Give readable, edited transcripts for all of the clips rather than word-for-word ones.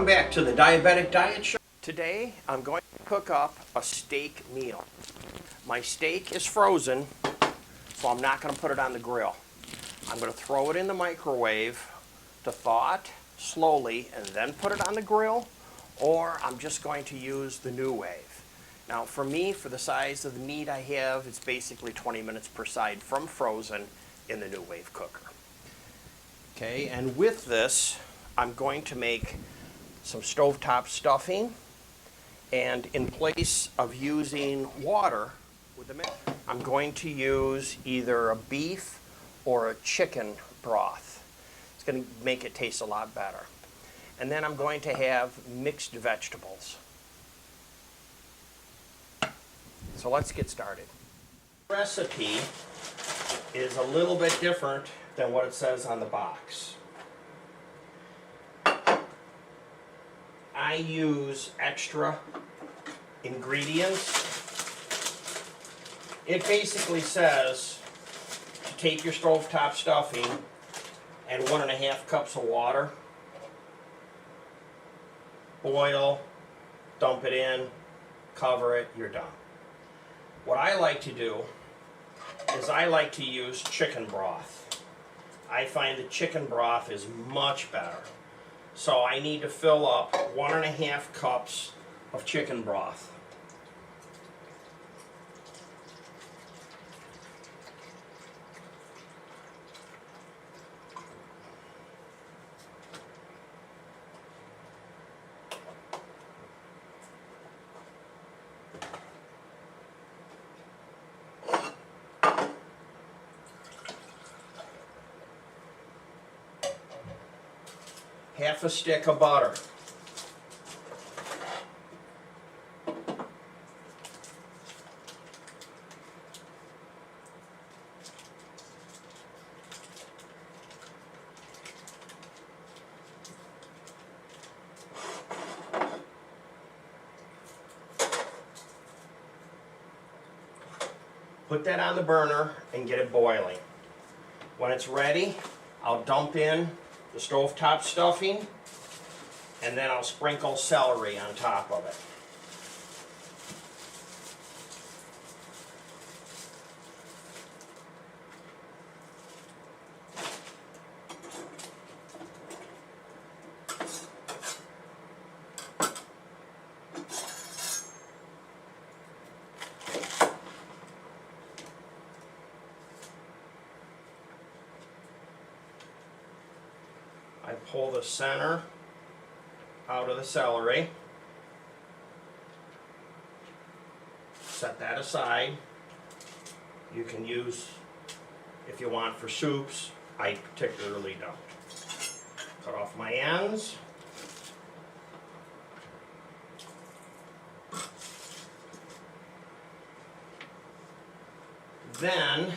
Welcome back to the Diabetic Diet Show. Today I'm going to cook up a steak meal. My steak is frozen, so I'm not going to put it on the grill. I'm going to throw it in the microwave to thaw it slowly and then put it on the grill, or I'm just going to use the new wave. Now for me, for the size of the meat I have, it's basically 20 minutes per side from frozen in the new wave cooker. Okay, and with this, I'm going to make some stovetop stuffing, and in place of using water with the mixture, I'm going to use either a beef or a chicken broth. It's going to make it taste a lot better. And then I'm going to have mixed vegetables. So let's get started. The recipe is a little bit different than what it says on the box. I use extra ingredients. It basically says to take your stovetop stuffing and 1.5 cups of water, boil, dump it in, cover it, you're done. What I like to do is I like to use chicken broth. I find the chicken broth is much better. So I need to fill up 1.5 cups of chicken broth. Half a stick of butter. Put that on the burner and get it boiling. When it's ready, I'll dump in the stovetop stuffing, and then I'll sprinkle celery on top of it. I pull the center out of the celery, set that aside. You can use, if you want, for soups. I particularly don't. Cut off my ends. Then,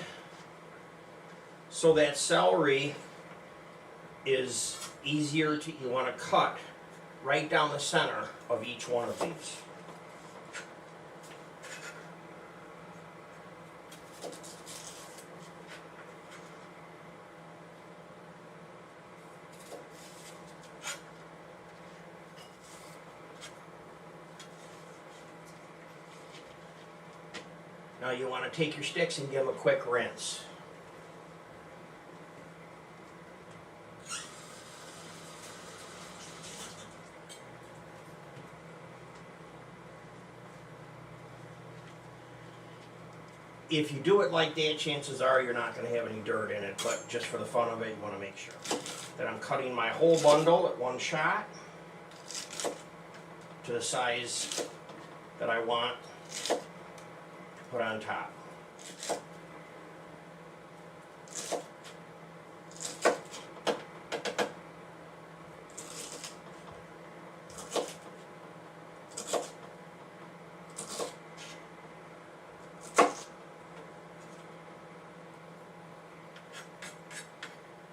so that celery is easier to, you want to cut right down the center of each one of these. Now you want to take your sticks and give them a quick rinse. If you do it like that, chances are you're not going to have any dirt in it, but just for the fun of it, you want to make sure. Then I'm cutting my whole bundle at one shot to the size that I want to put on top.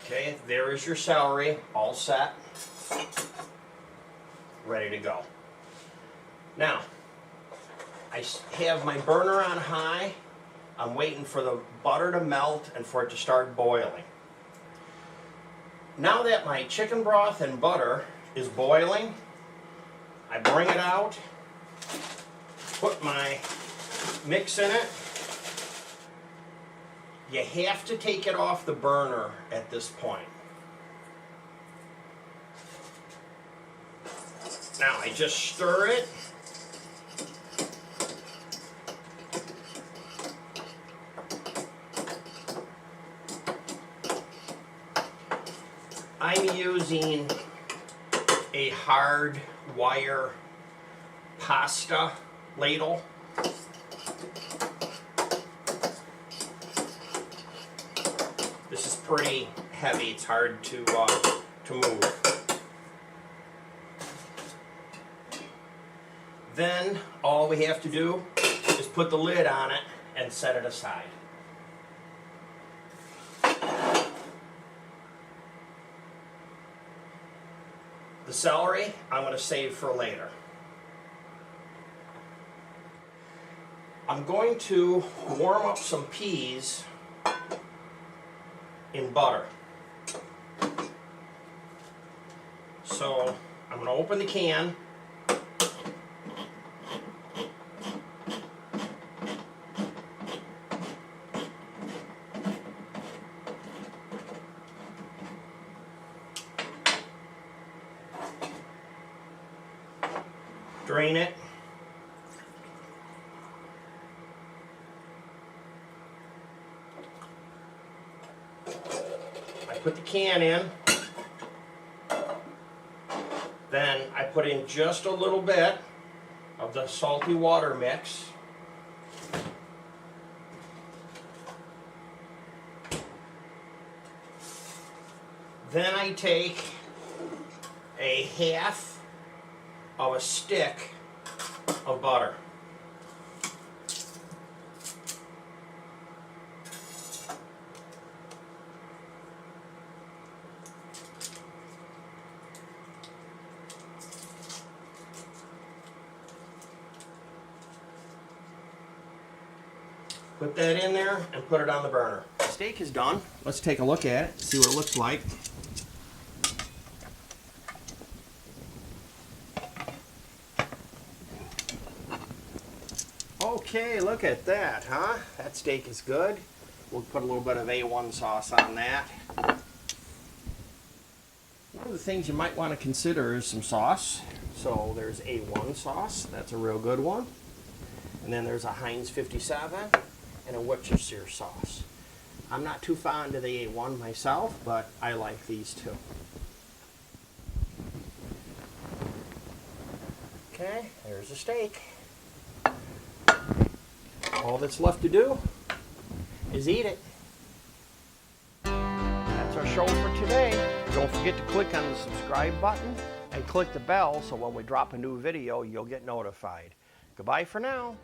Okay, there is your celery, all set, ready to go. Now, I have my burner on high. I'm waiting for the butter to melt and for it to start boiling. Now that my chicken broth and butter is boiling, I bring it out, put my mix in it. You have to take it off the burner at this point. Now I just stir it. I'm using a hard wire pasta ladle. This is pretty heavy, it's hard to move. Then all we have to do is put the lid on it and set it aside. The celery I'm going to save for later. I'm going to warm up some peas in butter. So I'm going to open the can. Drain it. I put the can in. Then I put in just a little bit of the salty water mix. Then I take a half of a stick of butter. Put that in there and put it on the burner. The steak is done. Let's take a look at it, see what it looks like. Okay, look at that, huh? That steak is good. We'll put a little bit of A1 sauce on that. One of the things you might want to consider is some sauce. So there's A1 sauce, that's a real good one. And then there's a Heinz 57 and a Worcestershire sauce. I'm not too fond of the A1 myself, but I like these two. Okay, there's the steak. All that's left to do is eat it. That's our show for today. Don't forget to click on the subscribe button and click the bell so when we drop a new video, you'll get notified. Goodbye for now.